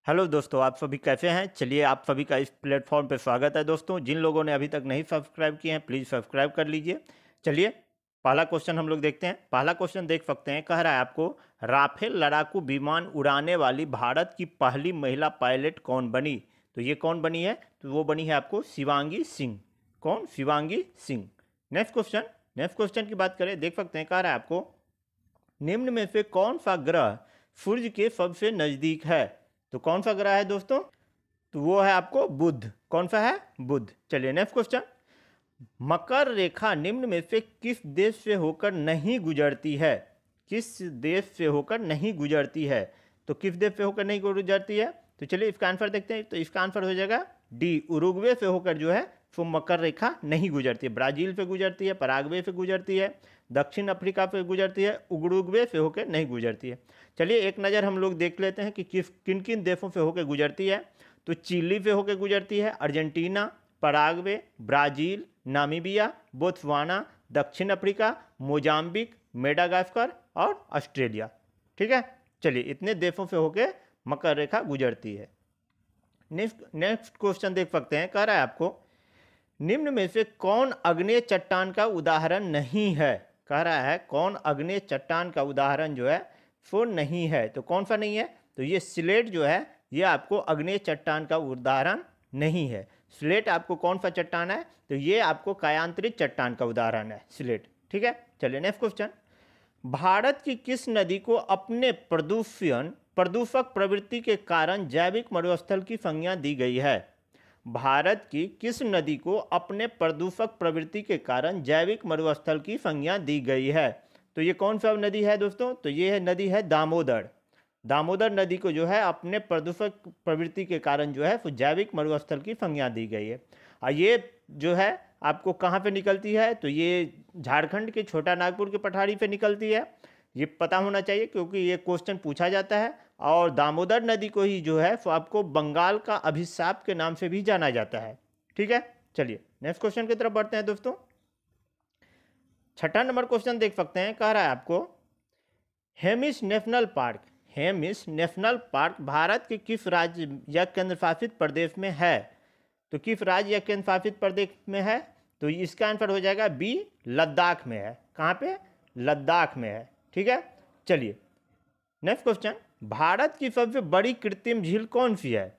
Hello दोस्तों, आप सभी कैसे हैं। चलिए, आप सभी का इस प्लेटफॉर्म पे स्वागत है। दोस्तों, जिन लोगों ने अभी तक नहीं सब्सक्राइब किए हैं प्लीज़ सब्सक्राइब कर लीजिए। चलिए, पहला क्वेश्चन हम लोग देखते हैं। पहला क्वेश्चन देख सकते हैं, कह रहा है आपको राफेल लड़ाकू विमान उड़ाने वाली भारत की पहली महिला पायलट कौन बनी। तो ये कौन बनी है, तो वो बनी है आपको शिवांगी सिंह। कौन? शिवांगी सिंह। नेक्स्ट क्वेश्चन की बात करें, देख सकते हैं, कह रहा है आपको निम्न में से कौन सा ग्रह सूर्य के सबसे नज़दीक है। तो कौन सा ग्रह है दोस्तों, तो वो है आपको बुध। कौन सा है? बुध। चलिए नेक्स्ट क्वेश्चन, मकर रेखा निम्न में से किस देश से होकर नहीं गुजरती है। किस देश से होकर नहीं गुजरती है, तो किस देश से होकर नहीं गुजरती है, तो चलिए इसका आंसर देखते हैं। तो इसका आंसर हो जाएगा डी, उरुग्वे से होकर जो है तो मकर रेखा नहीं गुजरती है। ब्राज़ील से गुजरती है, पराग्वे से गुजरती है, दक्षिण अफ्रीका से गुजरती है, उरुग्वे से होकर नहीं गुजरती है। चलिए एक नज़र हम लोग देख लेते हैं कि किन किन देशों से होकर गुजरती है। तो चिली से होकर गुजरती है, Argentina, Paraguay, Brazil, Namibia, Botswana, दक्षिण अफ्रीका, मोजाम्बिक, मेडागास्कर और ऑस्ट्रेलिया। ठीक है, चलिए इतने देशों से होकर मकर रेखा गुजरती है। नेक्स्ट क्वेश्चन देख सकते हैं, कह रहा है आपको निम्न में से कौन अग्नेय चट्टान का उदाहरण नहीं है। कह रहा है कौन अग्नेय चट्टान का उदाहरण जो है वो नहीं है। तो कौन सा नहीं है, तो ये स्लेट जो है ये आपको अग्नेय चट्टान का उदाहरण नहीं है। स्लेट आपको कौन सा चट्टान है, तो ये आपको कायांतरित चट्टान का उदाहरण है स्लेट। ठीक है, चलिए नेक्स्ट क्वेश्चन, भारत की किस नदी को अपने प्रदूषक प्रवृत्ति के कारण जैविक मरुस्थल की संज्ञा दी गई है। भारत की किस नदी को अपने प्रदूषक प्रवृत्ति के कारण जैविक मरुस्थल की संज्ञा दी गई है। तो ये कौन सा नदी है दोस्तों, तो ये नदी है दामोदर। दामोदर नदी को जो है अपने प्रदूषक प्रवृत्ति के कारण जो है वो जैविक मरुस्थल की संज्ञा दी गई है। और ये जो है आपको कहाँ पे निकलती है, तो ये झारखंड के छोटा नागपुर के पठारी पे निकलती है। ये पता होना चाहिए क्योंकि ये क्वेश्चन पूछा जाता है। और दामोदर नदी को ही जो है वो आपको बंगाल का अभिशाप के नाम से भी जाना जाता है। ठीक है, चलिए नेक्स्ट क्वेश्चन की तरफ बढ़ते हैं दोस्तों। छठा नंबर क्वेश्चन देख सकते हैं, कह रहा है आपको हेमिस नेशनल पार्क भारत के किस राज्य या केंद्र शासित प्रदेश में है। तो किस राज्य या केंद्र शासित प्रदेश में है, तो इसका आंसर हो जाएगा बी, लद्दाख में है। कहाँ पे? लद्दाख में है। ठीक है, चलिए नेक्स्ट क्वेश्चन, भारत की सबसे बड़ी कृत्रिम झील कौन सी है।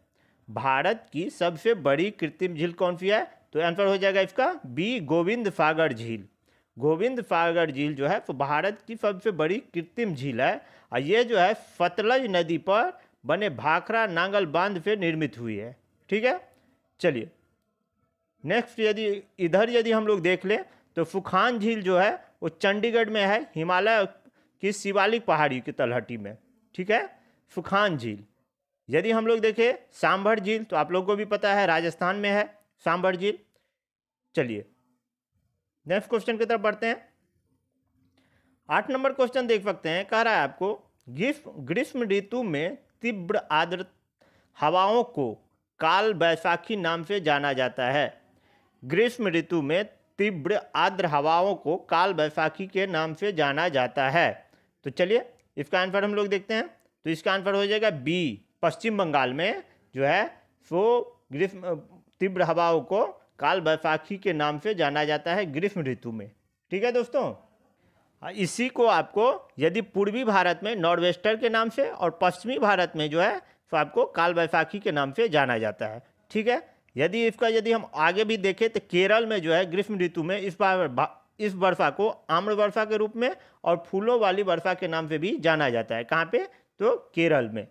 भारत की सबसे बड़ी कृत्रिम झील कौन सी है, तो आंसर हो जाएगा इसका बी, गोविंद सागर झील। गोविंद सागर झील जो है तो भारत की सबसे बड़ी कृत्रिम झील है। और ये जो है सतलज नदी पर बने भाखड़ा नांगल बांध से निर्मित हुई है। ठीक है, चलिए नेक्स्ट यदि हम लोग देख लें तो सुखान झील जो है वो चंडीगढ़ में है, हिमालय की शिवालिक पहाड़ी की तलहटी में। ठीक है, सुखान झील। यदि हम लोग देखें सांभर झील, तो आप लोगों को भी पता है राजस्थान में है सांभर झील। चलिए नेक्स्ट क्वेश्चन की तरफ बढ़ते हैं। 8 नंबर क्वेश्चन देख सकते हैं, कह रहा है आपको ग्रीष्म ऋतु में तीव्र आर्द्र हवाओं को काल बैसाखी नाम से जाना जाता है। ग्रीष्म ऋतु में तीव्र आर्द्र हवाओं को काल बैसाखी के नाम से जाना जाता है। तो चलिए इसका आंसर हम लोग देखते हैं। तो इसका आंसर हो जाएगा बी, पश्चिम बंगाल में जो है वो ग्रीष्म तीव्र हवाओं को काल बैसाखी के नाम से जाना जाता है ग्रीष्म ऋतु में। ठीक है दोस्तों, इसी को आपको यदि पूर्वी भारत में नॉर्वेस्टर के नाम से और पश्चिमी भारत में जो है तो आपको काल बैसाखी के नाम से जाना जाता है। ठीक है, यदि हम आगे भी देखें तो केरल में जो है ग्रीष्म ऋतु में इस वर्षा को आम्र वर्षा के रूप में और फूलों वाली वर्षा के नाम से भी जाना जाता है। कहाँ पे? तो केरल में।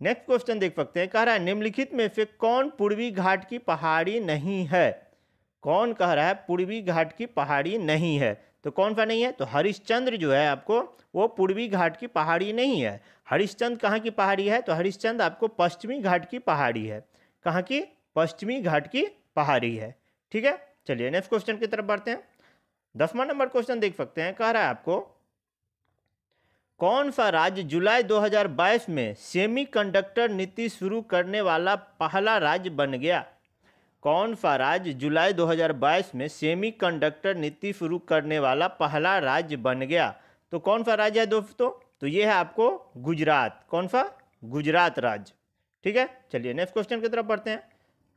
नेक्स्ट क्वेश्चन देख सकते हैं, कह रहा है निम्नलिखित में से कौन पूर्वी घाट की पहाड़ी नहीं है। कौन कह रहा है पूर्वी घाट की पहाड़ी नहीं है, तो कौन सा नहीं है, तो हरिश्चंद्र जो है आपको वो पूर्वी घाट की पहाड़ी नहीं है। हरिश्चंद्र कहाँ की पहाड़ी है, तो हरिश्चंद्र आपको पश्चिमी घाट की पहाड़ी है। कहाँ की? पश्चिमी घाट की पहाड़ी है। ठीक है, चलिए नेक्स्ट क्वेश्चन की तरफ बढ़ते हैं। 10वां नंबर क्वेश्चन देख सकते हैं, कह रहा है आपको कौन सा राज्य जुलाई 2022 में सेमीकंडक्टर नीति शुरू करने वाला पहला राज्य बन गया। कौन सा राज्य जुलाई 2022 में सेमीकंडक्टर नीति शुरू करने वाला पहला राज्य बन गया। तो कौन सा राज्य है दोस्तों, तो ये है आपको गुजरात। कौन सा? गुजरात राज्य। ठीक है, चलिए नेक्स्ट क्वेश्चन की तरफ बढ़ते हैं।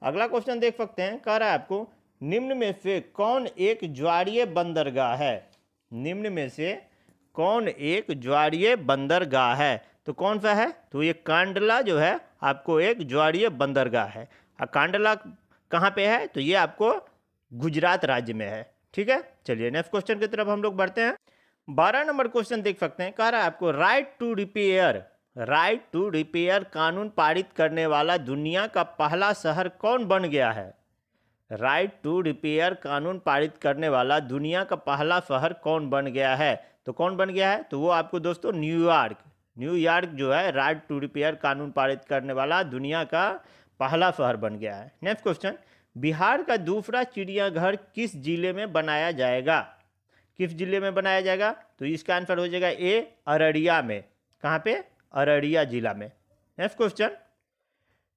अगला क्वेश्चन देख सकते हैं, कह रहा है आपको निम्न में से कौन एक ज्वारीय बंदरगाह है। निम्न में से कौन एक ज्वारीय बंदरगाह है, तो कौन सा है, तो ये कांडला जो है आपको एक ज्वारीय बंदरगाह है। और कांडला कहाँ पे है, तो ये आपको गुजरात राज्य में है। ठीक है, चलिए नेक्स्ट क्वेश्चन की तरफ हम लोग बढ़ते हैं। 12 नंबर क्वेश्चन देख सकते हैं, कह रहा है आपको राइट टू रिपेयर कानून पारित करने वाला दुनिया का पहला शहर कौन बन गया है। राइट टू रिपेयर कानून पारित करने वाला दुनिया का पहला शहर कौन बन गया है, तो कौन बन गया है, तो वो आपको दोस्तों न्यूयॉर्क जो है राइट टू रिपेयर कानून पारित करने वाला दुनिया का पहला शहर बन गया है। नेक्स्ट क्वेश्चन, बिहार का दूसरा चिड़ियाघर किस जिले में बनाया जाएगा। किस जिले में बनाया जाएगा, तो इसका आंसर हो जाएगा ए, अररिया में। कहाँ पे, अररिया जिला में। नेक्स्ट क्वेश्चन,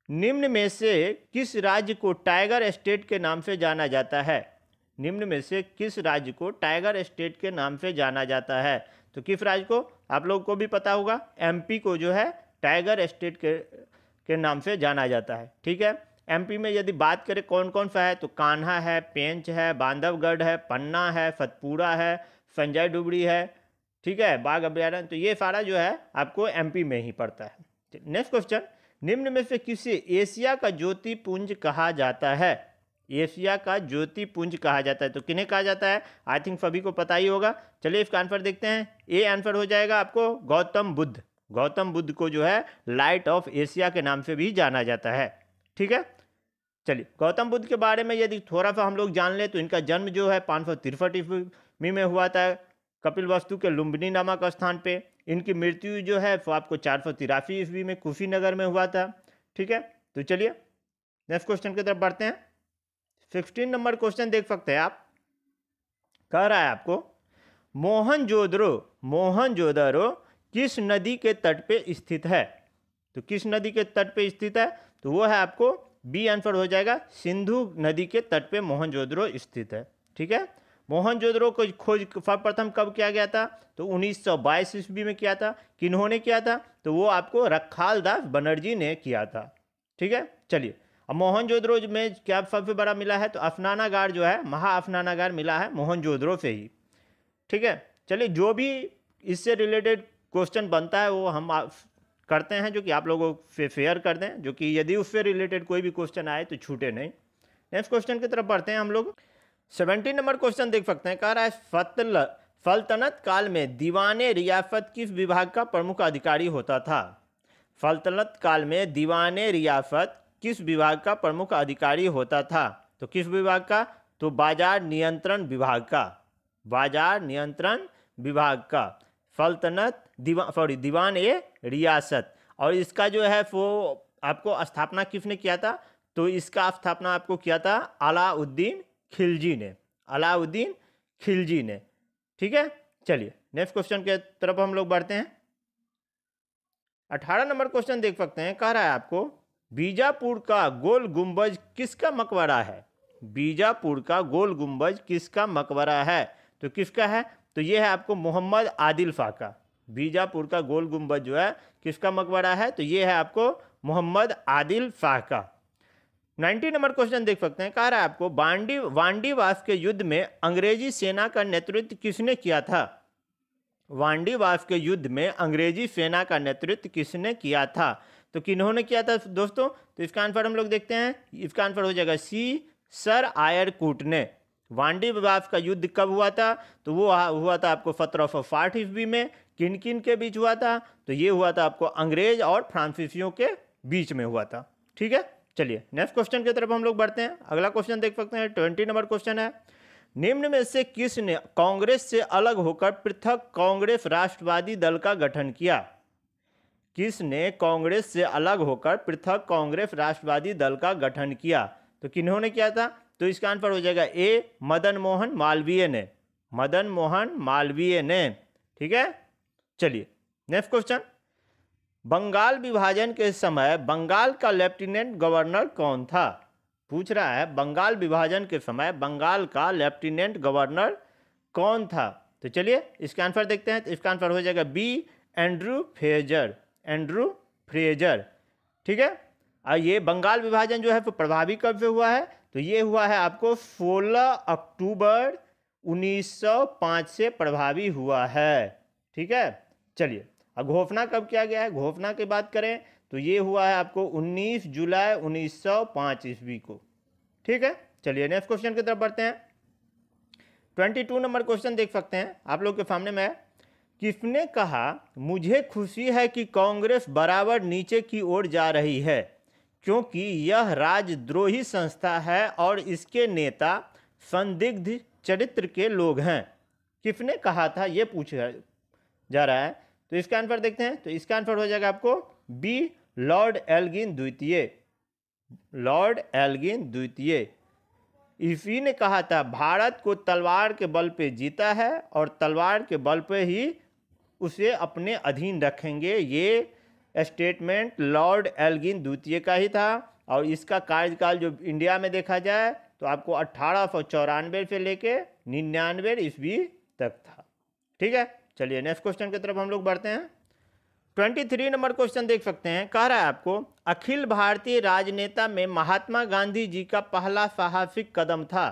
निम्न में से किस राज्य को टाइगर स्टेट के नाम से जाना जाता है। निम्न में से किस राज्य को टाइगर स्टेट के नाम से जाना जाता है, तो किस राज्य को, आप लोगों को भी पता होगा, एमपी को जो है टाइगर स्टेट के नाम से जाना जाता है। ठीक है, एमपी में यदि बात करें कौन कौन सा है, तो कान्हा है, पेंच है, बांधवगढ़ है, पन्ना है, सतपुरा है, संजय डुबरी है, ठीक है, बाघ अभ्यारण्य, तो ये सारा जो है आपको एमपी में ही पड़ता है। नेक्स्ट क्वेश्चन, निम्न में से किसे एशिया का ज्योतिपुंज कहा जाता है। एशिया का ज्योतिपुंज कहा जाता है, तो किन्हें कहा जाता है, आई थिंक सभी को पता ही होगा। चलिए इसका आंसर देखते हैं, ए आंसर हो जाएगा आपको गौतम बुद्ध। गौतम बुद्ध को जो है लाइट ऑफ एशिया के नाम से भी जाना जाता है। ठीक है, चलिए गौतम बुद्ध के बारे में यदि थोड़ा सा हम लोग जान ले, तो इनका जन्म जो है 563 ईस्वी में हुआ था कपिलवस्तु के लुम्बिनी नामक स्थान पे। इनकी मृत्यु जो है वो आपको 483 ईस्वी में कुशीनगर में हुआ था। ठीक है, तो चलिए नेक्स्ट क्वेश्चन की तरफ बढ़ते हैं। 16 नंबर क्वेश्चन देख सकते हैं आप, कह रहा है आपको मोहनजोदड़ो किस नदी के तट पे स्थित है। तो किस नदी के तट पे स्थित है, तो वो है आपको बी आंसर हो जाएगा, सिंधु नदी के तट पे मोहनजोदड़ो स्थित है। ठीक है, मोहनजोदड़ो को खोज सर्वप्रथम कब किया गया था, तो 1922 ईस्वी में किया था। किन्होंने किया था, तो वो आपको रखाल दास बनर्जी ने किया था। ठीक है, चलिए अब मोहनजोदड़ो में क्या सबसे बड़ा मिला है, तो अफनानागार जो है, महाअफनानागार मिला है मोहनजोदड़ो से ही। ठीक है, चलिए जो भी इससे रिलेटेड क्वेश्चन बनता है वो हम करते हैं, जो कि आप लोगों से शेयर कर दें, जो कि यदि उससे रिलेटेड कोई भी क्वेश्चन आए तो छूटे नहीं। नेक्स्ट क्वेश्चन की तरफ बढ़ते हैं हम लोग। 17 नंबर क्वेश्चन देख सकते हैं, कह रहा है सल्तनत काल में दीवाने रियासत किस विभाग का प्रमुख अधिकारी होता था। सल्तनत काल में दीवाने रियासत किस विभाग का प्रमुख अधिकारी होता था, तो किस विभाग का, तो बाजार नियंत्रण विभाग का। बाजार नियंत्रण विभाग का सल्तनत दीवान ए रियासत। और इसका जो है वो आपको स्थापना किसने किया था, तो इसका स्थापना आपको किया था अलाउद्दीन खिलजी ने। अलाउद्दीन खिलजी ने। ठीक है, चलिए नेक्स्ट क्वेश्चन के तरफ हम लोग बढ़ते हैं। 18 नंबर क्वेश्चन देख सकते हैं, कह रहा है आपको बीजापुर का गोल गुंबज किसका मकबरा है। बीजापुर का गोल गुंबज किसका मकबरा है, तो किसका है, तो ये है आपको मोहम्मद आदिल शाह का। बीजापुर का गोल गुंबज जो है किसका मकबरा है, तो ये है आपको मोहम्मद आदिल शाह का। 19 नंबर क्वेश्चन देख सकते हैं, कह रहा है आपको वांडीवास के युद्ध में अंग्रेजी सेना का नेतृत्व किसने किया था। वांडीवास के युद्ध में अंग्रेजी सेना का नेतृत्व किसने किया था, तो किन्होंने किया था दोस्तों, तो इसका आंसर हम लोग देखते हैं। इसका आंसर हो जाएगा सी, सर आयरकूट ने। वांडीवास का युद्ध कब हुआ था, तो वो हुआ था आपको 1760 ईस्वी में। किन किन के बीच हुआ था, तो ये हुआ था आपको अंग्रेज और फ्रांसीसियों के बीच में हुआ था। ठीक है, चलिए नेक्स्ट क्वेश्चन की तरफ हम लोग बढ़ते हैं। अगला क्वेश्चन देख सकते हैं, 20 नंबर क्वेश्चन है, निम्न में से किसने कांग्रेस से अलग होकर पृथक कांग्रेस राष्ट्रवादी दल का गठन किया। किसने कांग्रेस से अलग होकर पृथक कांग्रेस राष्ट्रवादी दल का गठन किया, तो किन्होंने किया था, तो इसका आंसर हो जाएगा ए, मदन मोहन मालवीय ने। मदन मोहन मालवीय ने। ठीक है, चलिए नेक्स्ट क्वेश्चन, बंगाल विभाजन के समय बंगाल का लेफ्टिनेंट गवर्नर कौन था। पूछ रहा है बंगाल विभाजन के समय बंगाल का लेफ्टिनेंट गवर्नर कौन था, तो चलिए इसका आंसर देखते हैं। तो इसका आंसर हो जाएगा B, Andrew Fraser. Andrew Fraser. ठीक है, ये बंगाल विभाजन जो है वो प्रभावी कब से हुआ है? तो ये हुआ है आपको 16 अक्टूबर 1905 से प्रभावी हुआ है। ठीक है, चलिए अब घोषणा कब किया गया है? घोषणा की बात करें तो ये हुआ है आपको 19 जुलाई 1905 ईस्वी को। ठीक है, चलिए नेक्स्ट क्वेश्चन की तरफ बढ़ते हैं। 22 नंबर क्वेश्चन देख सकते हैं, आप लोग के सामने में है। किसने कहा मुझे खुशी है कि कांग्रेस बराबर नीचे की ओर जा रही है, क्योंकि यह राजद्रोही संस्था है और इसके नेता संदिग्ध चरित्र के लोग हैं। किसने कहा था ये पूछा जा रहा है, तो इसका आंसर देखते हैं। तो इसका आंसर हो जाएगा आपको बी, लॉर्ड एल्गिन द्वितीय। लॉर्ड एल्गिन द्वितीय इसी ने कहा था भारत को तलवार के बल पे जीता है और तलवार के बल पे ही उसे अपने अधीन रखेंगे। ये स्टेटमेंट लॉर्ड एल्गिन द्वितीय का ही था और इसका कार्यकाल जो इंडिया में देखा जाए तो आपको 1894 से लेके 99 ईस्वी तक था। ठीक है, चलिए नेक्स्ट क्वेश्चन की तरफ हम लोग बढ़ते हैं। 23 नंबर क्वेश्चन देख सकते हैं, कह रहा है आपको अखिल भारतीय राजनेता में महात्मा गांधी जी का पहला साहसिक कदम था,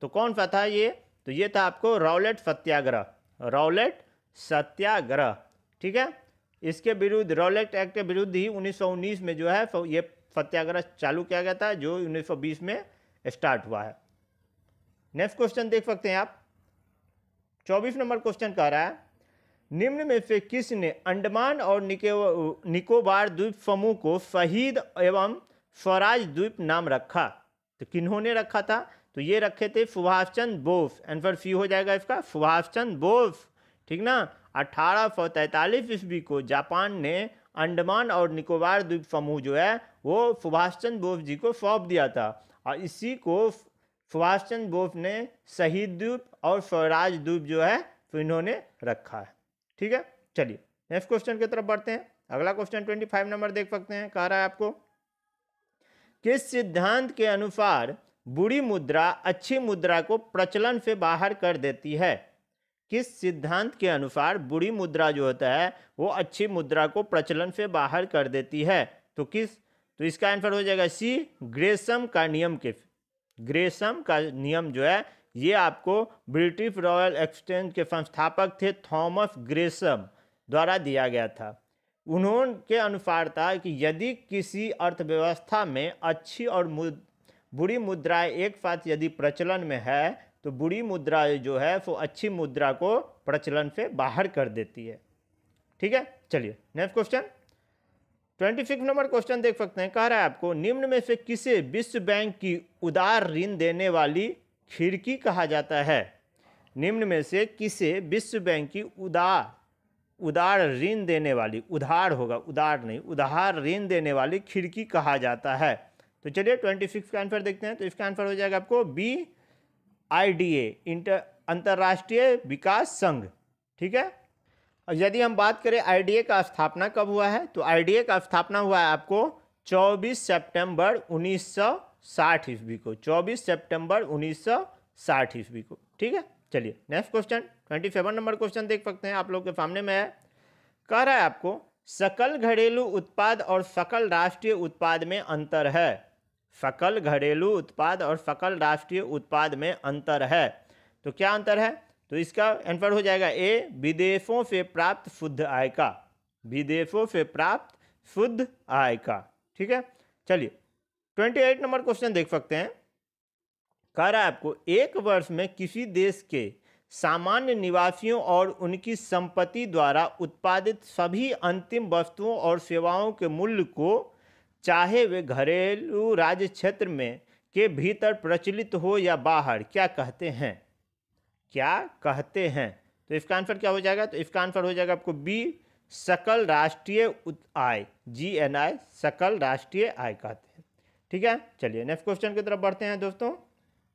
तो कौन सा था ये? तो ये था आपको रॉलेट सत्याग्रह। रॉलेट सत्याग्रह, ठीक है, इसके विरुद्ध रॉलेट एक्ट के विरुद्ध ही 1919 में जो है ये सत्याग्रह चालू किया गया था, जो 1920 में स्टार्ट हुआ है। नेक्स्ट क्वेश्चन देख सकते हैं आप, 24 नंबर क्वेश्चन कह रहा है निम्न में से किसने अंडमान और निकोबार द्वीप समूह को शहीद एवं स्वराज द्वीप नाम रखा? तो किन्होंने रखा था? तो ये रखे थे सुभाष चंद्र बोस। आंसर सी हो जाएगा इसका, सुभाष चंद्र बोस। ठीक ना, 1843 ईस्वी को जापान ने अंडमान और निकोबार द्वीप समूह जो है वो सुभाष चंद्र बोस जी को सौंप दिया था और इसी को सुभाष चंद्र बोस ने शहीद द्वीप और स्वराज द्वीप जो है तो इन्होंने रखा है। ठीक है, चलिए नेक्स्ट क्वेश्चन की तरफ बढ़ते हैं। अगला क्वेश्चन 25 नंबर देख सकते हैं, कह रहा है आपको किस सिद्धांत के अनुसार बुरी मुद्रा अच्छी मुद्रा को प्रचलन से बाहर कर देती है? किस सिद्धांत के अनुसार बुरी मुद्रा जो होता है वो अच्छी मुद्रा को प्रचलन से बाहर कर देती है? तो किस? तो इसका आंसर हो जाएगा सी, ग्रेसम का नियम के। ग्रेसम का नियम जो है ये आपको ब्रिटिश रॉयल एक्सचेंज के संस्थापक थे थॉमस ग्रेसम द्वारा दिया गया था। उन्होंने अनुसार था कि यदि किसी अर्थव्यवस्था में अच्छी और बुरी मुद्राएं एक साथ यदि प्रचलन में है तो बुरी मुद्रा जो है वो अच्छी मुद्रा को प्रचलन से बाहर कर देती है। ठीक है, चलिए नेक्स्ट क्वेश्चन 26 नंबर क्वेश्चन देख सकते हैं, कह रहा है आपको निम्न में से किसे विश्व बैंक की उदार ऋण देने वाली खिड़की कहा जाता है? निम्न में से किसे विश्व बैंक की उदार ऋण देने वाली, उधार होगा उदार नहीं, उधार ऋण देने वाली खिड़की कहा जाता है? तो चलिए 26 का आंसर देखते हैं। तो इसका आंसर हो जाएगा आपको बी, आईडीए, अंतर्राष्ट्रीय विकास संघ। ठीक है, और यदि हम बात करें आईडीए का स्थापना कब हुआ है, तो आईडीए का स्थापना हुआ है आपको 24 सितंबर 1960 ईस्वी को। 24 सितंबर 1960 ईस्वी को। ठीक है, चलिए नेक्स्ट क्वेश्चन 27 नंबर क्वेश्चन देख सकते हैं, आप लोग के सामने में है। कह रहा है आपको सकल घरेलू उत्पाद और सकल राष्ट्रीय उत्पाद में अंतर है। सकल घरेलू उत्पाद और सकल राष्ट्रीय उत्पाद में अंतर है, तो क्या अंतर है? तो इसका आंसर हो जाएगा ए, विदेशों से प्राप्त शुद्ध आय का। विदेशों से प्राप्त शुद्ध आय का। ठीक है, चलिए 28 नंबर क्वेश्चन देख सकते हैं, कह रहा है आपको एक वर्ष में किसी देश के सामान्य निवासियों और उनकी संपत्ति द्वारा उत्पादित सभी अंतिम वस्तुओं और सेवाओं के मूल्य को, चाहे वे घरेलू राज्य क्षेत्र में के भीतर प्रचलित हो या बाहर, क्या कहते हैं? क्या कहते हैं? तो इसका आंसर क्या हो जाएगा? तो इसका आंसर हो जाएगा आपको बी, सकल राष्ट्रीय आय, GNI, सकल राष्ट्रीय आय कहते हैं। ठीक है, चलिए नेक्स्ट क्वेश्चन की तरफ बढ़ते हैं दोस्तों।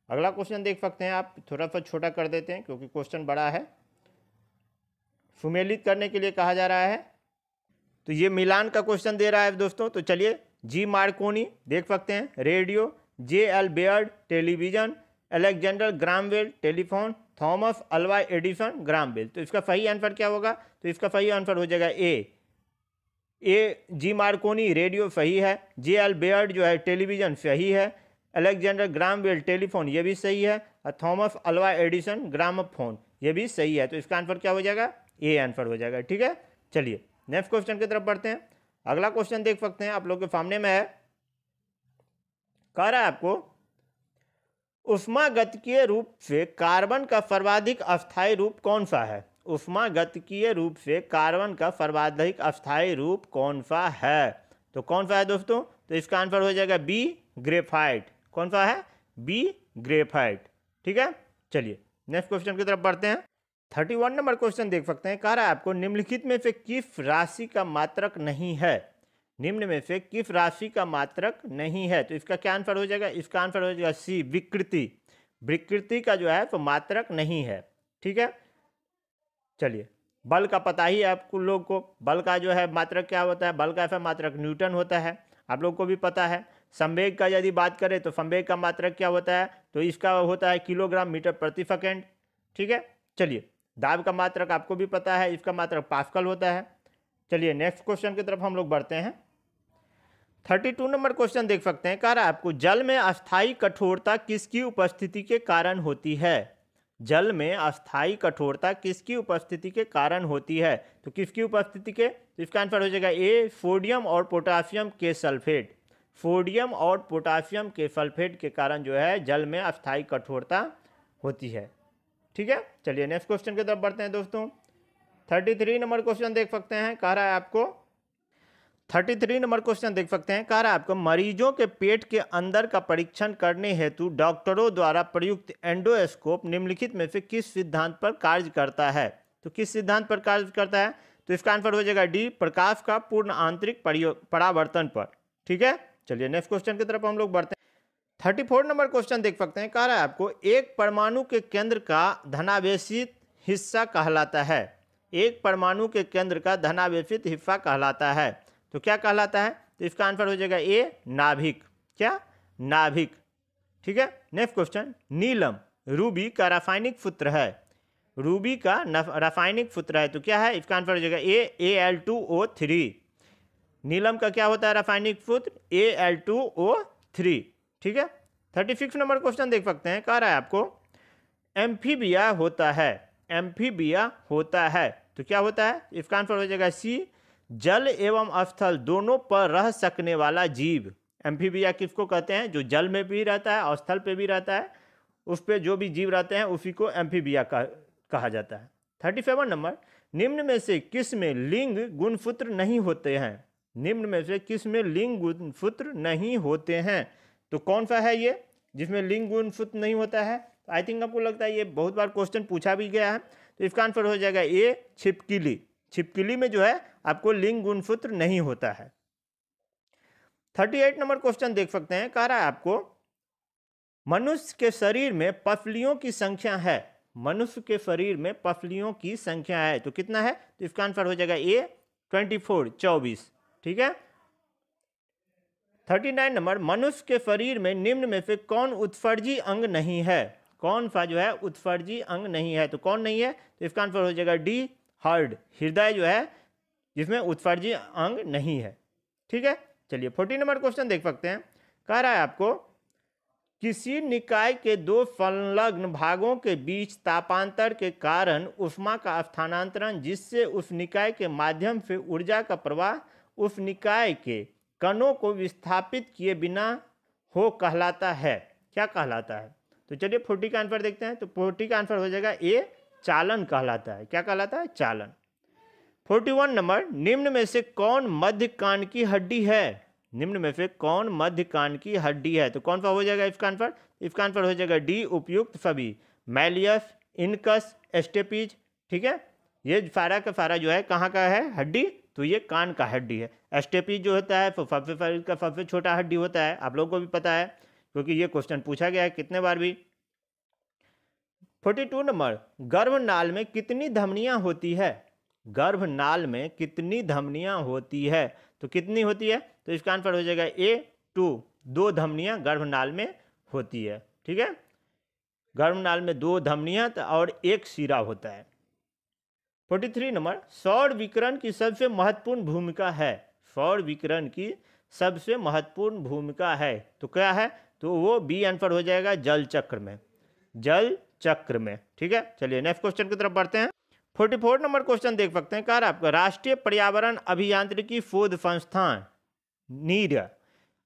अगला क्वेश्चन देख सकते हैं आप, थोड़ा सा छोटा कर देते हैं क्योंकि क्वेश्चन बड़ा है, सुमेलित करने के लिए कहा जा रहा है। तो ये मिलान का क्वेश्चन दे रहा है दोस्तों। तो चलिए जी मार्कोनी देख सकते हैं, radio, JL Baird television, Alexander Graham Bell telephone, Thomas Alva Edison Graham Bell. तो इसका सही आंसर क्या होगा? तो इसका सही आंसर हो जाएगा ए, ए जी मार्कोनी रेडियो सही है, जे एल बेयर्ड जो है टेलीविज़न सही है, अलेक्जेंडर ग्राम बेल टेलीफोन ये भी सही है, और थॉमस अल्वा एडिसन ग्रामोफोन ये भी सही है। तो इसका आंसर क्या हो जाएगा? ए आंसर हो जाएगा। ठीक है, चलिए नेक्स्ट क्वेश्चन की तरफ बढ़ते हैं। अगला क्वेश्चन देख सकते हैं, आप लोग के सामने में है। कह रहा है आपको ऊष्मागतिकीय रूप से कार्बन का सर्वाधिक अस्थायी रूप कौन सा है? ऊष्मागतिकीय रूप से कार्बन का सर्वाधिक अस्थायी रूप कौन सा है? तो कौन सा है दोस्तों? तो इसका आंसर हो जाएगा बी ग्रेफाइट। कौन सा है? B graphite. ठीक है, चलिए नेक्स्ट क्वेश्चन की तरफ बढ़ते हैं। 31 नंबर क्वेश्चन देख सकते हैं। कह रहा है आपको निम्नलिखित में से किस राशि का मात्रक नहीं है? निम्न में से किस राशि का मात्रक नहीं है? तो इसका क्या आंसर हो जाएगा? इसका आंसर हो जाएगा सी विकृति। विकृति का जो है तो मात्रक नहीं है। ठीक है, चलिए बल का पता ही है आपको लोग को, बल का जो है मात्रक क्या होता है? बल का ऐसा मात्रक न्यूटन होता है, आप लोग को भी पता है। संवेग का यदि बात करें तो संवेग का मात्रक क्या होता है? तो इसका होता है किलोग्राम मीटर प्रति सेकेंड। ठीक है, चलिए दाब का मात्रक आपको भी पता है, इसका मात्रक पास्कल होता है। चलिए नेक्स्ट क्वेश्चन की तरफ हम लोग बढ़ते हैं। 32 नंबर क्वेश्चन देख सकते हैं। कह रहा है आपको जल में अस्थायी कठोरता किसकी उपस्थिति के कारण होती है? जल में अस्थायी कठोरता किसकी उपस्थिति के कारण होती है? तो किसकी उपस्थिति के? तो इसका आंसर हो जाएगा ए सोडियम और पोटासियम के सल्फेट। सोडियम और पोटासियम के सल्फेट के कारण जो है जल में अस्थायी कठोरता होती है। ठीक है, चलिए नेक्स्ट क्वेश्चन की तरफ बढ़ते हैं दोस्तों। 33 नंबर क्वेश्चन देख सकते हैं। कह रहा है आपको 33 नंबर क्वेश्चन देख सकते हैं। कह रहा है आपको मरीजों के पेट के अंदर का परीक्षण करने हेतु डॉक्टरों द्वारा प्रयुक्त एंडोस्कोप निम्नलिखित में से किस सिद्धांत पर कार्य करता है? तो किस सिद्धांत पर कार्य करता है? तो इसका आंसर हो जाएगा डी प्रकाश का पूर्ण आंतरिक परावर्तन पर। ठीक है, चलिए नेक्स्ट क्वेश्चन की तरफ हम लोग बढ़ते हैं। 34 नंबर क्वेश्चन देख सकते हैं। कह रहा है आपको एक परमाणु के केंद्र का धनावेशित हिस्सा कहलाता है। एक परमाणु के केंद्र का धनावेशित हिस्सा कहलाता है, तो क्या कहलाता है? तो इसका आंसर हो जाएगा ए नाभिक। क्या? नाभिक। ठीक है, नेक्स्ट क्वेश्चन। नीलम रूबी का रासायनिक सूत्र है। रूबी का रासायनिक सूत्र है, तो क्या है? इसका आंसर हो जाएगा ए Al2O3। नीलम का क्या होता है रासायनिक सूत्र? Al2O3। ठीक है, 36 नंबर क्वेश्चन देख सकते हैं। कह रहा है आपको एम्फीबिया होता है। एम्फीबिया होता है, तो क्या होता है? इसका आंसर हो जाएगा सी जल एवं स्थल दोनों पर रह सकने वाला जीव। एम्फीबिया किसको कहते हैं? जो जल में भी रहता है और स्थल पे भी रहता है, उस पे जो भी जीव रहते हैं उसी को एम्फीबिया कहा जाता है। 37 नंबर। निम्न में से किस में लिंग गुणसूत्र नहीं होते हैं? निम्न में से किस में लिंग गुणसूत्र नहीं होते हैं? तो कौन सा है ये जिसमें लिंग गुणसूत्र नहीं होता है? आई थिंक आपको लगता है ये बहुत बार क्वेश्चन पूछा भी गया है। तो इसका आंसर हो जाएगा ए छिपकली। छिपकली में जो है आपको लिंग गुणसूत्र नहीं होता है। 38 नंबर क्वेश्चन देख सकते हैं। कह रहा है आपको मनुष्य के शरीर में पसलियों की संख्या है। मनुष्य के शरीर में पसलियों की संख्या है, तो कितना है? तो इसका आंसर हो जाएगा ए 24। ठीक है, 39 नंबर। मनुष्य के शरीर में निम्न में से कौन उत्सर्जी अंग नहीं है? कौन सा जो है उत्सर्जी अंग नहीं है? तो कौन नहीं है? तो इसका आंसर हो जाएगा डी हार्ट। हृदय जो है जिसमें उत्सर्जी अंग नहीं है। ठीक है, चलिए 40 नंबर क्वेश्चन देख सकते हैं। कह रहा है आपको किसी निकाय के दो संलग्न भागों के बीच तापांतर के कारण ऊष्मा का स्थानांतरण जिससे उस निकाय के माध्यम से ऊर्जा का प्रवाह उस निकाय के कणों को विस्थापित किए बिना हो कहलाता है। क्या कहलाता है? तो चलिए 40 का आंसर देखते हैं। तो 40 का आंसर हो जाएगा ए चालन कहलाता है। क्या कहलाता है? चालन। 41 नंबर। निम्न में से कौन मध्य कान की हड्डी है? निम्न में से कौन मध्य कान की हड्डी है? तो कौन सा हो जाएगा इसका आंसर? इसका आंसर हो जाएगा डी उपयुक्त सभी। Malleus, incus, stapes. ठीक है, ये सारा का सारा जो है कहाँ का है हड्डी? तो ये कान का हड्डी है। स्टेपीज जो होता है तो सबसे शरीर का सबसे छोटा हड्डी होता है, आप लोगों को भी पता है क्योंकि ये क्वेश्चन पूछा गया है कितने बार भी। 42 नंबर। गर्भनाल में कितनी धमनियां होती है? गर्भनाल में कितनी धमनियां होती है? तो कितनी होती है? तो इसका आंसर हो जाएगा ए 2 धमनियां गर्भनाल में होती है। ठीक है, गर्भनाल में 2 धमनियां और 1 शिरा होता है। 43 नंबर। सौर विकिरण की सबसे महत्वपूर्ण भूमिका है। सौर विकिरण की सबसे महत्वपूर्ण भूमिका है? तो क्या है? तो वो बी आंसर हो जाएगा जल चक्र में, जल चक्र में। ठीक है, चलिए नेक्स्ट क्वेश्चन की तरफ बढ़ते हैं। 44 नंबर क्वेश्चन देख सकते हैं। कह रहा है आपका राष्ट्रीय पर्यावरण अभियांत्रिकी शोध संस्थान नीर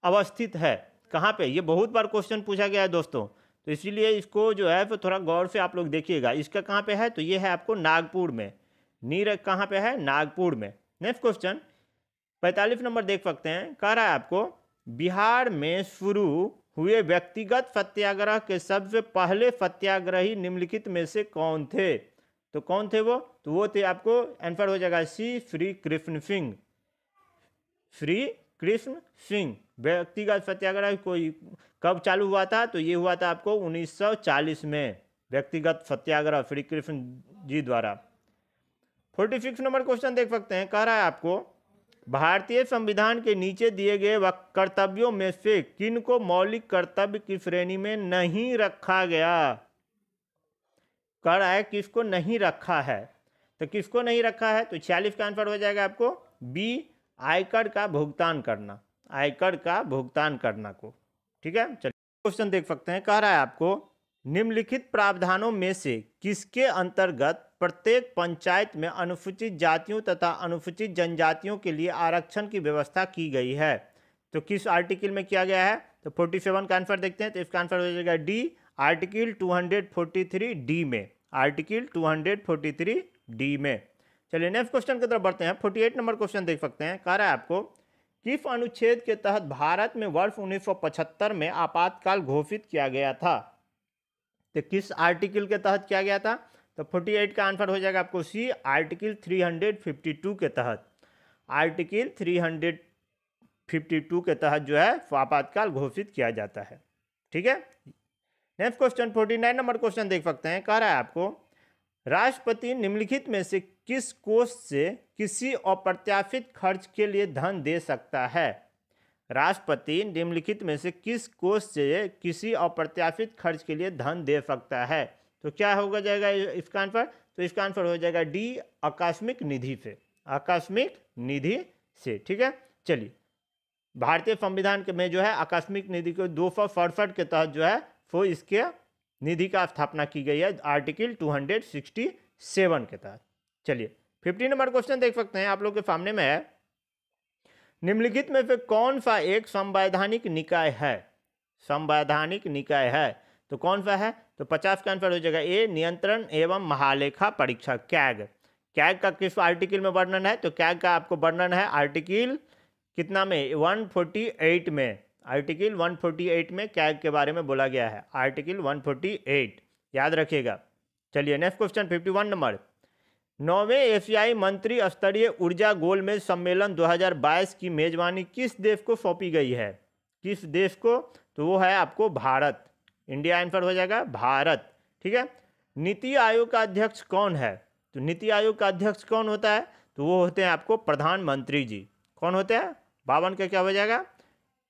अवस्थित है कहाँ पे? ये बहुत बार क्वेश्चन पूछा गया है दोस्तों, तो इसीलिए इसको जो है वो थोड़ा गौर से आप लोग देखिएगा। इसका कहाँ पे है? तो ये है आपको नागपुर में। नीर कहाँ पे है? नागपुर में। नेक्स्ट क्वेश्चन 45 नंबर देख सकते हैं। कह रहा है आपको बिहार में शुरू हुए व्यक्तिगत सत्याग्रह के सबसे पहले सत्याग्रही निम्नलिखित में से कौन थे? तो कौन थे वो? तो वो थे, आपको आंसर हो जाएगा सी, श्री कृष्ण सिंह। श्री कृष्ण सिंह। व्यक्तिगत सत्याग्रह कोई कब चालू हुआ था? तो ये हुआ था आपको 1940 में, व्यक्तिगत सत्याग्रह श्री कृष्ण जी द्वारा। 46 नंबर क्वेश्चन देख सकते हैं। कह रहा है आपको भारतीय संविधान के नीचे दिए गए कर्तव्यों में से किन को मौलिक कर्तव्य की श्रेणी में नहीं रखा गया? कह रहा है किसको नहीं रखा है? तो किसको नहीं रखा है? तो 46 का आंसर हो जाएगा आपको बी, आयकर का भुगतान करना, आयकर का भुगतान करना को। ठीक है, चलिए क्वेश्चन देख सकते हैं। कह रहा है आपको निम्नलिखित प्रावधानों में से किसके अंतर्गत प्रत्येक पंचायत में अनुसूचित जातियों तथा अनुसूचित जनजातियों के लिए आरक्षण की व्यवस्था की गई है? तो किस आर्टिकल में किया गया है? तो 47 का आंसर देखते हैं। तो इसका आंसर हो जाएगा डी, आर्टिकल 243 डी में, आर्टिकल 243 डी में। चलिए नेक्स्ट क्वेश्चन की तरफ बढ़ते हैं। 48 नंबर क्वेश्चन देख सकते हैं। कह रहा है आपको किस अनुच्छेद के तहत भारत में वर्ष 1975 में आपातकाल घोषित किया गया था? तो किस आर्टिकल के तहत किया गया था? तो 48 का आंसर हो जाएगा आपको सी, आर्टिकल 352 के तहत। आर्टिकल 352 के तहत जो है आपातकाल घोषित किया जाता है। ठीक है, नेक्स्ट क्वेश्चन 49 नंबर क्वेश्चन देख सकते हैं। कह रहा है आपको राष्ट्रपति निम्नलिखित में से किस कोष से किसी अप्रत्याशित खर्च के लिए धन दे सकता है? राष्ट्रपति निम्नलिखित में से किस कोष से किसी अप्रत्याशित खर्च के लिए धन दे सकता है? तो क्या होगा जाएगा इसका आंसर? तो इसका आंसर हो जाएगा डी, आकस्मिक निधि से, आकस्मिक निधि से। ठीक है, चलिए भारतीय संविधान में जो है आकस्मिक निधि को 267 के तहत जो है वो इसके निधि का स्थापना की गई है, आर्टिकल 267 के तहत। चलिए 50 नंबर क्वेश्चन देख सकते हैं, आप लोग के सामने में है। निम्नलिखित में से कौन सा एक संवैधानिक निकाय है? संवैधानिक निकाय है तो कौन सा है? तो 50 का आंसर हो जाएगा ए, नियंत्रण एवं महालेखा परीक्षा, कैग। कैग का किस आर्टिकल में वर्णन है? तो कैग का आपको वर्णन है आर्टिकल कितना में? 148 में। आर्टिकल 148 में कैग के बारे में बोला गया है, आर्टिकल 148 याद रखिएगा। चलिए नेक्स्ट क्वेश्चन 51 नंबर। 9वें एशियाई मंत्री स्तरीय ऊर्जा गोलमेज सम्मेलन 2022 की मेजबानी किस देश को सौंपी गई है? किस देश को? तो वो है आपको भारत। इंडिया आंसर हो जाएगा भारत। ठीक है, नीति आयोग का अध्यक्ष कौन है? तो नीति आयोग का अध्यक्ष कौन होता है? तो वो होते हैं आपको प्रधानमंत्री जी। कौन होते हैं? 52 का क्या हो जाएगा?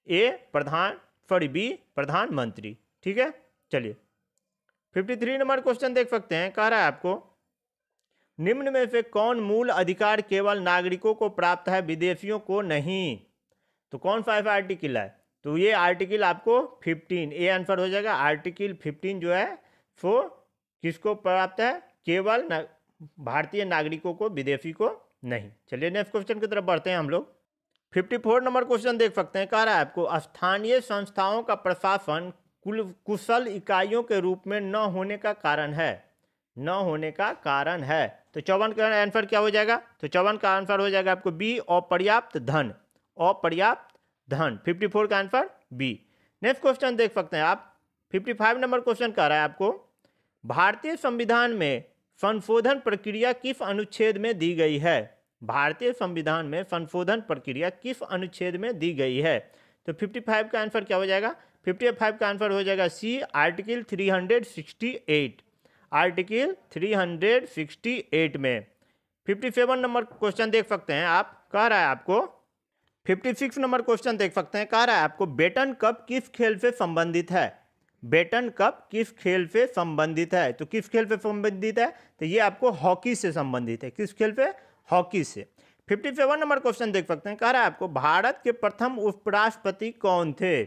ए प्रधान, सॉरी बी प्रधानमंत्री। ठीक है, चलिए 53 नंबर क्वेश्चन देख सकते हैं। कह रहा है आपको निम्न में से कौन मूल अधिकार केवल नागरिकों को प्राप्त है, विदेशियों को नहीं? तो कौन सा ऐसा आर्टिकल है? तो ये आर्टिकल आपको 15, ए आंसर हो जाएगा। आर्टिकल 15 जो है वो किसको प्राप्त है? केवल भारतीय नागरिकों को, विदेशी को नहीं। चलिए नेक्स्ट क्वेश्चन की तरफ बढ़ते हैं हम लोग। 54 नंबर क्वेश्चन देख सकते हैं। कह रहा है आपको स्थानीय संस्थाओं का प्रशासन कुशल इकाइयों के रूप में न होने का कारण है, न होने का कारण है। तो 54 का आंसर क्या हो जाएगा? तो 54 का आंसर हो जाएगा आपको बी, अपर्याप्त धन, अपर्याप्त धन। 54 का आंसर बी। नेक्स्ट क्वेश्चन देख सकते हैं आप। 55 नंबर क्वेश्चन कह रहा है आपको भारतीय संविधान में संशोधन प्रक्रिया किस अनुच्छेद में दी गई है? भारतीय संविधान में संशोधन प्रक्रिया किस अनुच्छेद में दी गई है? तो 55 का आंसर क्या हो जाएगा? 55 का आंसर हो जाएगा सी, आर्टिकल 368, आर्टिकल 368 में। 57 नंबर क्वेश्चन देख सकते हैं आप। कह रहा है आपको 56 नंबर क्वेश्चन देख सकते हैं। कह रहा है आपको बेटन कप किस खेल से संबंधित है? बेटन कप किस खेल से संबंधित है? तो किस खेल से संबंधित है? तो ये आपको हॉकी से संबंधित है। किस खेल पे? हॉकी से। 57 नंबर क्वेश्चन देख सकते हैं, कह रहा है आपको भारत के प्रथम उपराष्ट्रपति कौन थे?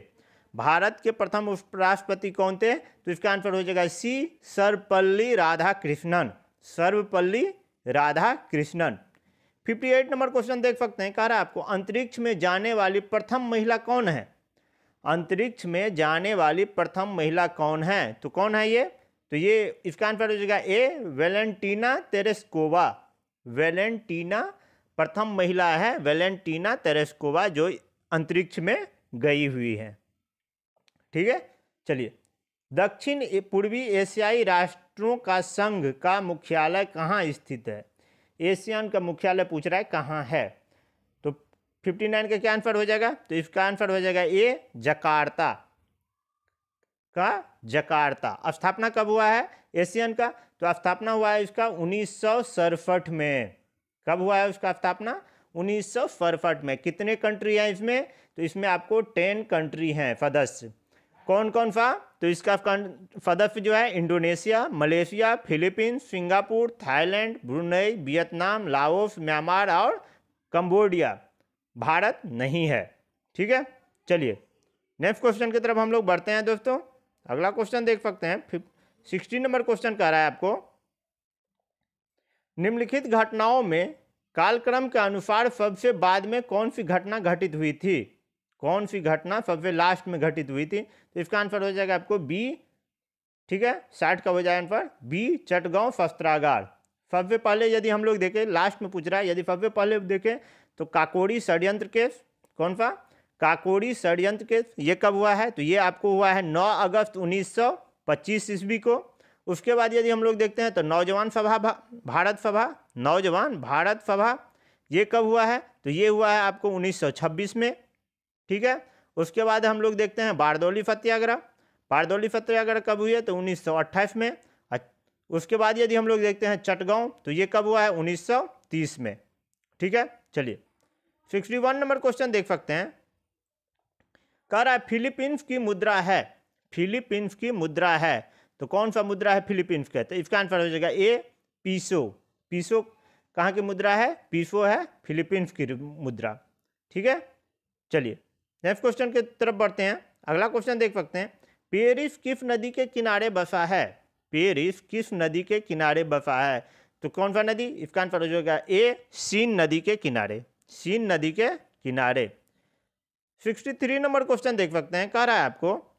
भारत के प्रथम उपराष्ट्रपति कौन थे? तो इसका आंसर हो जाएगा सी, सर्वपल्ली राधाकृष्णन। सर्वपल्ली राधाकृष्णन। 58 नंबर क्वेश्चन देख सकते हैं, कह रहा है आपको अंतरिक्ष में जाने वाली प्रथम महिला कौन है? अंतरिक्ष में जाने वाली प्रथम महिला कौन है? तो कौन है ये? तो ये इसका आंसर हो जाएगा ए, वेलेंटीना तेरेस्कोवा। वेलेंटीना प्रथम महिला है, वेलेंटीना तेरेस्कोवा, जो अंतरिक्ष में गई हुई है। ठीक है, चलिए। दक्षिण पूर्वी एशियाई राष्ट्रों का संघ का मुख्यालय कहाँ स्थित है? एशियन का मुख्यालय पूछ रहा है कहाँ है। तो 59 का क्या आंसर हो जाएगा? तो इसका आंसर हो जाएगा ए, जकार्ता का जकार्ता। स्थापना कब हुआ है एशियन का? तो स्थापना हुआ है इसका 1967 में। कब हुआ है उसका स्थापना? 1967 में। कितने कंट्री हैं इसमें? तो इसमें आपको 10 कंट्री हैं सदस्य। कौन कौन सा? तो इसका सदस्य जो है Indonesia, Malaysia, Philippines, Singapore, Thailand, Brunei, Vietnam, Laos, Myanmar और कंबोडिया। भारत नहीं है। ठीक है, चलिए नेक्स्ट क्वेश्चन की तरफ हम लोग बढ़ते हैं दोस्तों। अगला क्वेश्चन देख सकते हैं, 60 नंबर क्वेश्चन कह रहा है आपको, निम्नलिखित घटनाओं में कालक्रम के अनुसार सबसे बाद में कौन सी घटना घटित हुई थी? कौन सी घटना सबसे लास्ट में घटित हुई थी? तो इसका आंसर हो जाएगा आपको बी। ठीक है, 60 का हो जाएगा आंसर बी, चटगांव शस्त्रागार। सबसे पहले यदि हम लोग देखें, लास्ट में पूछ रहा है, यदि सबसे पहले देखें तो काकोरी षड्यंत्र केस। कौन सा? काकोरी षड्यंत्र केस। ये कब हुआ है? तो ये आपको हुआ है 9 अगस्त 1925 ईस्वी को। उसके बाद यदि हम लोग देखते हैं तो नौजवान सभा भारत सभा, नौजवान भारत सभा, ये कब हुआ है? तो ये हुआ है आपको 1926 में। ठीक है, उसके बाद हम लोग देखते हैं बारदौली सत्याग्रह। बारदौली सत्याग्रह कब हुई है? तो 1928 में। उसके बाद यदि हम लोग देखते हैं चटगांव, तो ये कब हुआ है? 1930 में। ठीक है, चलिए 61 नंबर क्वेश्चन देख सकते हैं, कह रहा है फिलीपींस की मुद्रा है। फिलीपींस की मुद्रा है, तो कौन सा मुद्रा है फिलीपींस का? तो इसका आंसर हो जाएगा ए, पीसो। पीसो कहाँ की मुद्रा है? पीसो है फिलीपींस की मुद्रा। ठीक है, चलिए नेक्स्ट क्वेश्चन की तरफ बढ़ते हैं। अगला क्वेश्चन देख सकते हैं, पेरिस किस नदी के किनारे बसा है? पेरिस किस नदी के किनारे बसा है? तो कौन सा नदी? इसका आंसर हो जाएगा ए, सीन नदी के किनारे। सीन नदी के किनारे। 63 नंबर क्वेश्चन देख सकते हैं, कह रहा है आपको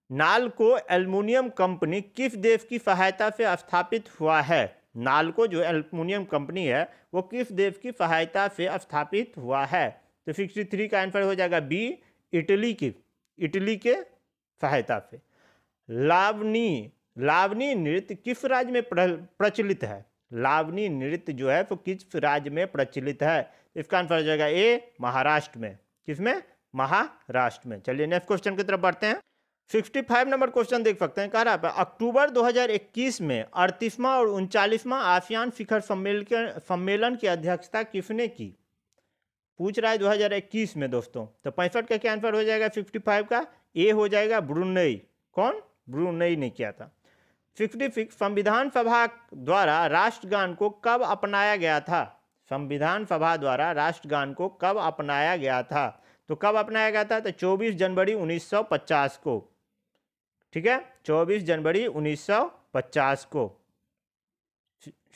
नालको एल्युमिनियम कंपनी किस देश की सहायता से स्थापित हुआ है? नालको जो एल्युमिनियम कंपनी है वो किस देश की सहायता से स्थापित हुआ है? तो 63 का आंसर हो जाएगा बी, इटली की। इटली के सहायता से। लावनी नृत्य किस राज्य में प्रचलित है? लावनी नृत्य जो है वो किस राज्य में प्रचलित है? इसका आंसर हो जाएगा ए, महाराष्ट्र में। किसमें? महाराष्ट्र में। चलिए नेक्स्ट क्वेश्चन की तरफ बढ़ते हैं। 65 नंबर क्वेश्चन देख सकते हैं, कह रहा है अक्टूबर 2021 में 38वां और 39वां आसियान शिखर सम्मेलन की अध्यक्षता किसने की? पूछ रहा है 2021 में दोस्तों। तो 65 का क्या आंसर हो जाएगा? 55 का ए हो जाएगा, ब्रुनई। कौन? ब्रुनई ने किया था। 66 संविधान सभा द्वारा राष्ट्रगान को कब अपनाया गया था? संविधान सभा द्वारा राष्ट्रगान को कब अपनाया गया था? तो कब अपनाया गया था? तो 24 जनवरी 1950 को। ठीक है, 24 जनवरी 1950 को।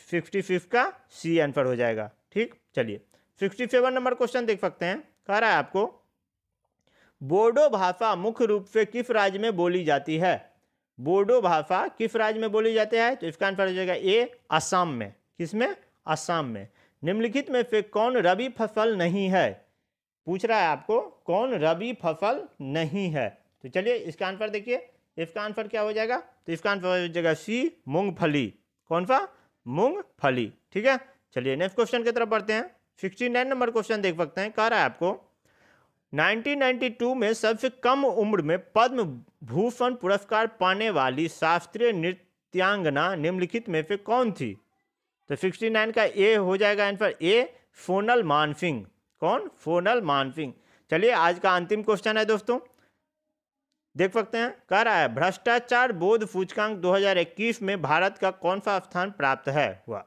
65 का सी आंसर हो जाएगा। ठीक, चलिए 67 नंबर क्वेश्चन देख सकते हैं, कह रहा है आपको बोडो भाषा मुख्य रूप से किस राज्य में बोली जाती है? बोडो भाषा किस राज्य में बोली जाती है? तो इसका आंसर हो जाएगा ए, असम में। किसमें? असम में। निम्नलिखित में से कौन रबी फसल नहीं है? पूछ रहा है आपको कौन रबी फसल नहीं है। तो चलिए इसका आंसर देखिए, इसका आंसर क्या हो जाएगा? तो इसका आंसर हो जाएगा सी, मूंगफली। कौन सा? मूंगफली। ठीक है, चलिए नेक्स्ट क्वेश्चन की तरफ बढ़ते हैं। 69 नंबर क्वेश्चन देख सकते हैं, कह रहा है आपको 1992 में सबसे कम उम्र में पद्म भूषण पुरस्कार पाने वाली शास्त्रीय नृत्यांगना निम्नलिखित में से कौन थी? तो 69 का ए हो जाएगा आंसर ए, सोनल मानसिंह। कौन? सोनल मानसिंह। चलिए आज का अंतिम क्वेश्चन है दोस्तों, देख सकते हैं, कह रहा है भ्रष्टाचार बोध सूचकांक 2021 में भारत का कौन सा स्थान प्राप्त है हुआ?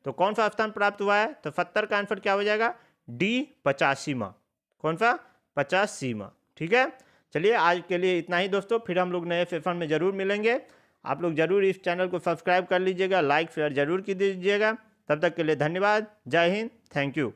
तो कौन सा स्थान प्राप्त हुआ है? तो 70 का आंसर क्या हो जाएगा? डी 85वां। कौन सा? 85वां। ठीक है, चलिए आज के लिए इतना ही दोस्तों, फिर हम लोग नए सेशन में ज़रूर मिलेंगे। आप लोग ज़रूर इस चैनल को सब्सक्राइब कर लीजिएगा, लाइक शेयर ज़रूर की दीजिएगा। तब तक के लिए धन्यवाद। जय हिंद, थैंक यू।